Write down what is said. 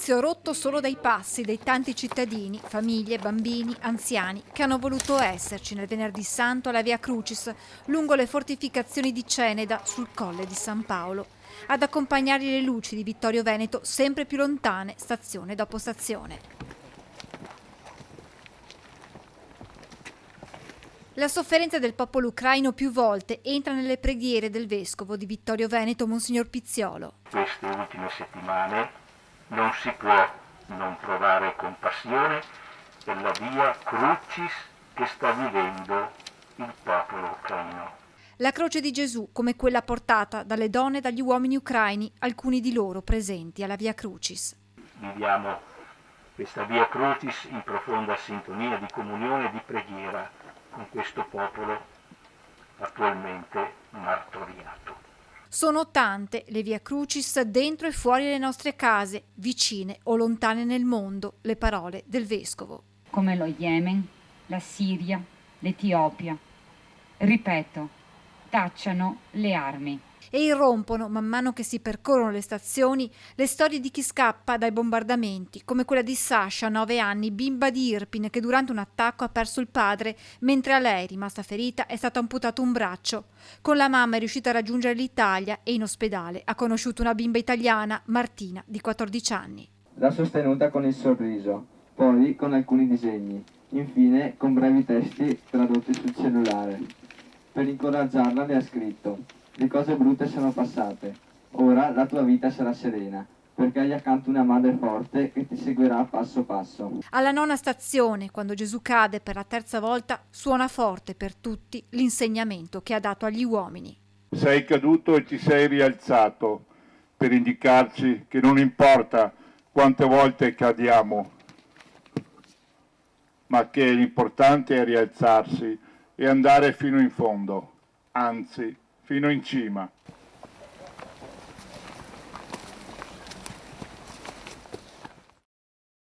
silenzio rotto solo dai passi dei tanti cittadini, famiglie, bambini, anziani che hanno voluto esserci nel venerdì santo alla Via Crucis lungo le fortificazioni di Ceneda sul Colle di San Paolo. Ad accompagnarli le luci di Vittorio Veneto sempre più lontane, stazione dopo stazione. La sofferenza del popolo ucraino più volte entra nelle preghiere del vescovo di Vittorio Veneto, Monsignor Pizziolo. Queste ultime settimane non si può non provare compassione per la via crucis che sta vivendo il popolo ucraino. La croce di Gesù, come quella portata dalle donne e dagli uomini ucraini, alcuni di loro presenti alla Via Crucis. Viviamo questa via crucis in profonda sintonia di comunione e di preghiera con questo popolo attualmente martoriato. Sono tante le Via Crucis dentro e fuori le nostre case, vicine o lontane nel mondo, le parole del vescovo. Come lo Yemen, la Siria, l'Etiopia. Ripeto, tacciano le armi. E irrompono, man mano che si percorrono le stazioni, le storie di chi scappa dai bombardamenti, come quella di Sasha, 9 anni, bimba di Irpin, che durante un attacco ha perso il padre, mentre a lei, rimasta ferita, è stato amputato un braccio. Con la mamma è riuscita a raggiungere l'Italia e in ospedale ha conosciuto una bimba italiana, Martina, di 14 anni. L'ha sostenuta con il sorriso, poi con alcuni disegni, infine con brevi testi tradotti sul cellulare. Per incoraggiarla le ha scritto: le cose brutte sono passate, ora la tua vita sarà serena, perché hai accanto una madre forte che ti seguirà passo passo. Alla 9ª stazione, quando Gesù cade per la 3ª volta, suona forte per tutti l'insegnamento che ha dato agli uomini. Sei caduto e ti sei rialzato, per indicarci che non importa quante volte cadiamo, ma che l'importante è rialzarsi e andare fino in fondo, anzi fino in cima.